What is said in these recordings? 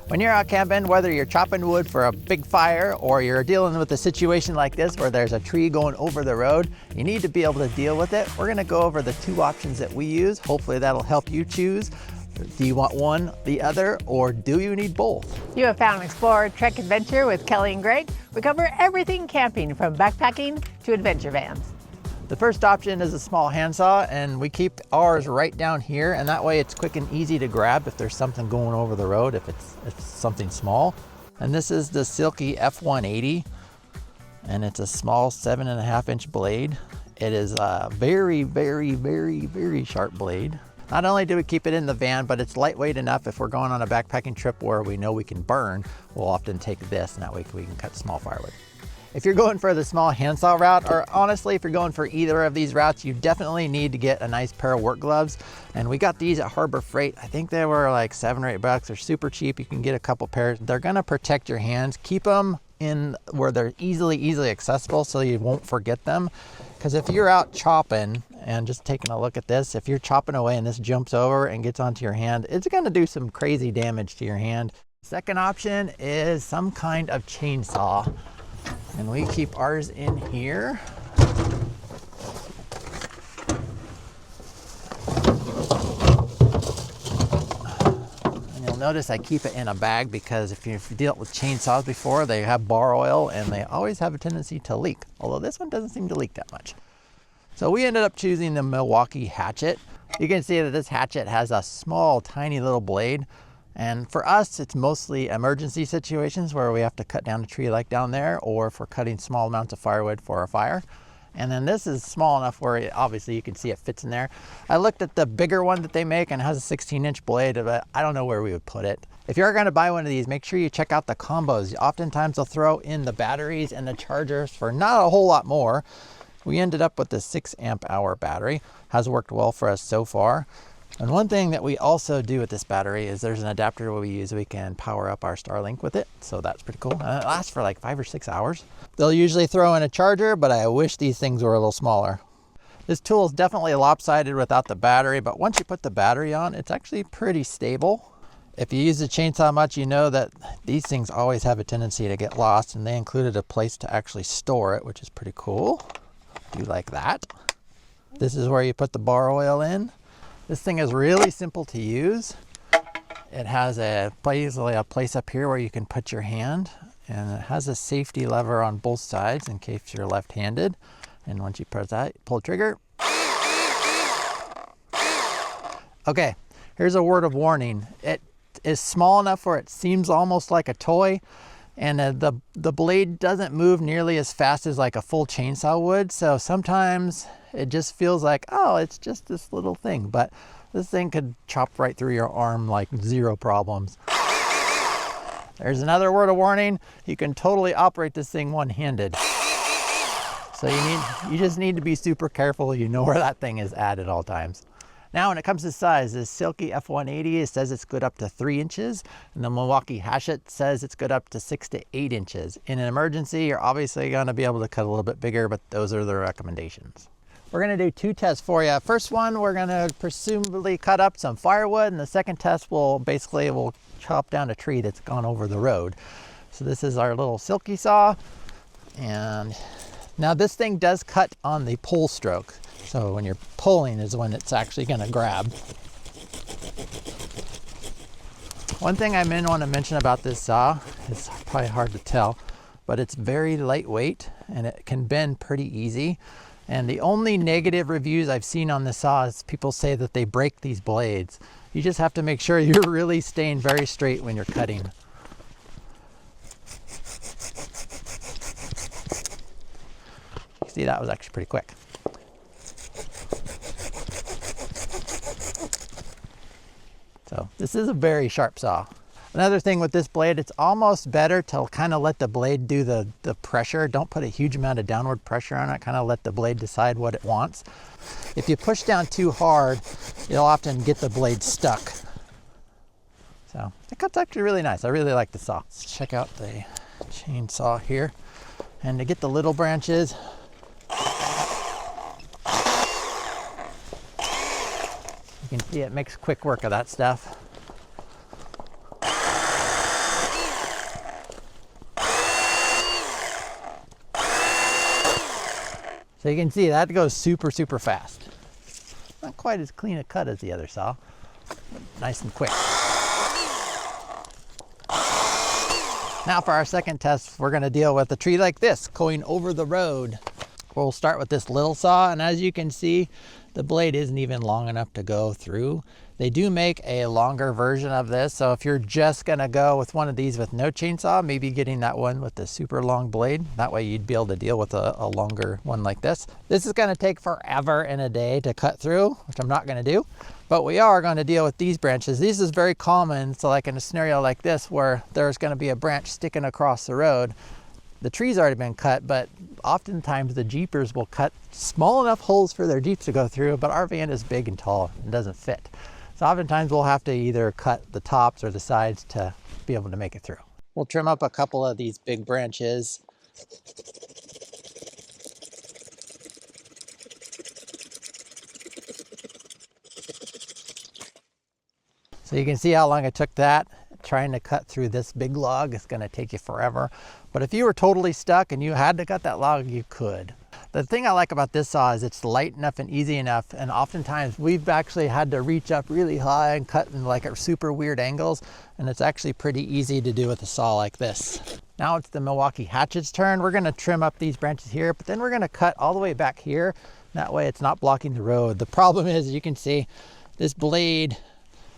When you're out camping, whether you're chopping wood for a big fire or you're dealing with a situation like this where there's a tree going over the road, you need to be able to deal with it. We're gonna go over the two options that we use. Hopefully that'll help you choose. Do you want one, the other, or do you need both? You have found Explore Trek Adventure with Kelly and Greg. We cover everything camping from backpacking to adventure vans. The first option is a small handsaw, and we keep ours right down here, and that way it's quick and easy to grab if there's something going over the road, if it's something small. And this is the Silky F180, and it's a small 7.5-inch blade. It is a very, very, very, very sharp blade. Not only do we keep it in the van, but it's lightweight enough if we're going on a backpacking trip where we know we can burn, we'll often take this, and that way we can cut small firewood. If you're going for the small handsaw route, or honestly, if you're going for either of these routes, you definitely need to get a nice pair of work gloves. And we got these at Harbor Freight. I think they were like $7 or $8. They're super cheap. You can get a couple pairs. They're gonna protect your hands. Keep them in where they're easily accessible so you won't forget them. Because if you're out chopping, and just taking a look at this, if you're chopping away and this jumps over and gets onto your hand, it's gonna do some crazy damage to your hand. Second option is some kind of chainsaw. And we keep ours in here. And you'll notice I keep it in a bag because if you've dealt with chainsaws before, they have bar oil and they always have a tendency to leak. Although this one doesn't seem to leak that much. So we ended up choosing the Milwaukee Hatchet. You can see that this hatchet has a small, tiny little blade. And for us, it's mostly emergency situations where we have to cut down a tree like down there, or if we're cutting small amounts of firewood for a fire. And then this is small enough where obviously you can see it fits in there. I looked at the bigger one that they make and has a 16-inch blade, but I don't know where we would put it. If you're gonna buy one of these, make sure you check out the combos. Oftentimes they'll throw in the batteries and the chargers for not a whole lot more. We ended up with the 6-amp-hour battery. Has worked well for us so far. And one thing that we also do with this battery is there's an adapter we use. We can power up our Starlink with it. So that's pretty cool. And it lasts for like 5 or 6 hours. They'll usually throw in a charger, but I wish these things were a little smaller. This tool is definitely lopsided without the battery, but once you put the battery on, it's actually pretty stable. If you use the chainsaw much, you know that these things always have a tendency to get lost, and they included a place to actually store it, which is pretty cool. Do like that. This is where you put the bar oil in. This thing is really simple to use. It has a place up here where you can put your hand, and it has a safety lever on both sides in case you're left-handed. And once you press that, pull the trigger. Okay, here's a word of warning. It is small enough where it seems almost like a toy, and the blade doesn't move nearly as fast as like a full chainsaw would. So sometimes it just feels like, oh, it's just this little thing, but this thing could chop right through your arm like zero problems. There's another word of warning. You can totally operate this thing one-handed. So you just need to be super careful. You know where that thing is at all times. Now, when it comes to size, this Silky F180, it says it's good up to 3 inches, and the Milwaukee Hatchet says it's good up to 6 to 8 inches. In an emergency, you're obviously gonna be able to cut a little bit bigger, but those are the recommendations. We're gonna do 2 tests for you. First one, we're gonna presumably cut up some firewood, and the second test we'll chop down a tree that's gone over the road. So this is our little Silky saw, and now this thing does cut on the pull stroke. So when you're pulling is when it's actually gonna grab. One thing I want to mention about this saw, it's probably hard to tell, but it's very lightweight and it can bend pretty easy. And the only negative reviews I've seen on this saw is people say that they break these blades. You just have to make sure you're really staying very straight when you're cutting. See, that was actually pretty quick. So this is a very sharp saw. Another thing with this blade, it's almost better to kind of let the blade do the pressure. Don't put a huge amount of downward pressure on it. Kind of let the blade decide what it wants. If you push down too hard, you'll often get the blade stuck. So it cuts actually really nice. I really like the saw. Let's check out the chainsaw here. And to get the little branches, you can see it makes quick work of that stuff. So you can see that goes super, super fast. Not quite as clean a cut as the other saw, but nice and quick. Now for our second test, we're gonna deal with a tree like this, going over the road. We'll start with this little saw, and as you can see, the blade isn't even long enough to go through. They do make a longer version of this, so if you're just gonna go with one of these with no chainsaw, maybe getting that one with the super long blade. That way you'd be able to deal with a longer one like this. This is gonna take forever and a day to cut through, which I'm not gonna do, but we are gonna deal with these branches. This is very common, so like in a scenario like this where there's gonna be a branch sticking across the road, the tree's already been cut, but oftentimes the Jeepers will cut small enough holes for their Jeeps to go through, but our van is big and tall and doesn't fit. So oftentimes we'll have to either cut the tops or the sides to be able to make it through. We'll trim up a couple of these big branches. So you can see how long it took that. Trying to cut through this big log is going to take you forever. But if you were totally stuck and you had to cut that log, you could. The thing I like about this saw is it's light enough and easy enough, and oftentimes we've actually had to reach up really high and cut in like at super weird angles, and it's actually pretty easy to do with a saw like this. Now it's the Milwaukee Hatchet's turn. We're going to trim up these branches here, but then we're going to cut all the way back here. That way it's not blocking the road. The problem is, you can see this blade,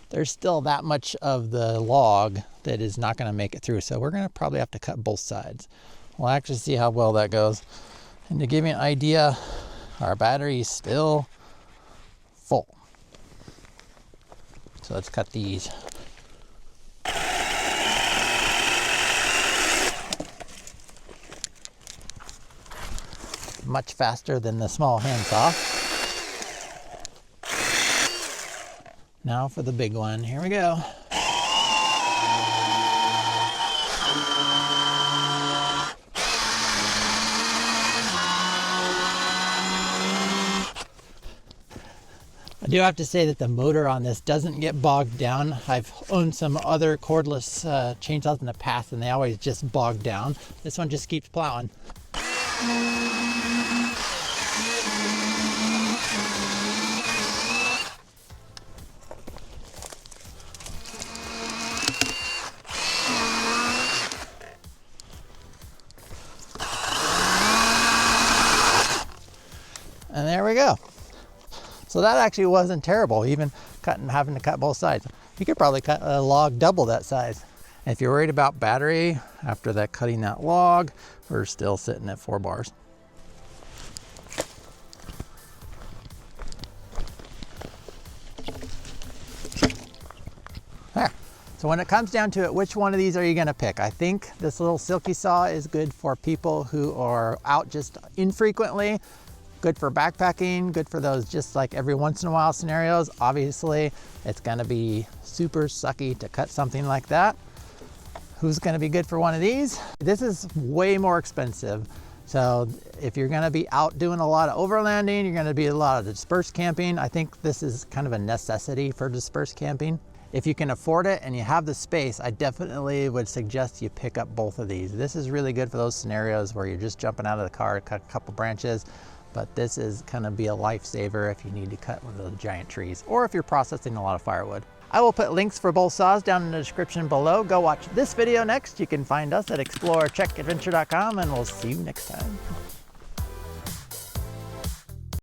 there's still that much of the log that is not going to make it through. So we're going to probably have to cut both sides. We'll actually see how well that goes. And to give you an idea, our battery is still full. So let's cut these. Much faster than the small handsaw. Now for the big one. Here we go. I do have to say that the motor on this doesn't get bogged down. I've owned some other cordless chainsaws in the past and they always just bog down. This one just keeps plowing. And there we go. So that actually wasn't terrible, even having to cut both sides. You could probably cut a log double that size. And if you're worried about battery, after that cutting that log, we're still sitting at 4 bars. There. So when it comes down to it, which one of these are you gonna pick? I think this little Silky Saw is good for people who are out just infrequently. Good for backpacking, good for those just like every once in a while scenarios. Obviously, it's gonna be super sucky to cut something like that. Who's gonna be good for one of these? This is way more expensive. So if you're gonna be out doing a lot of overlanding, you're gonna be a lot of dispersed camping. I think this is kind of a necessity for dispersed camping. If you can afford it and you have the space, I definitely would suggest you pick up both of these. This is really good for those scenarios where you're just jumping out of the car to cut a couple branches. But this is gonna be a lifesaver if you need to cut one of those giant trees or if you're processing a lot of firewood. I will put links for both saws down in the description below. Go watch this video next. You can find us at exploretrekadventure.com and we'll see you next time.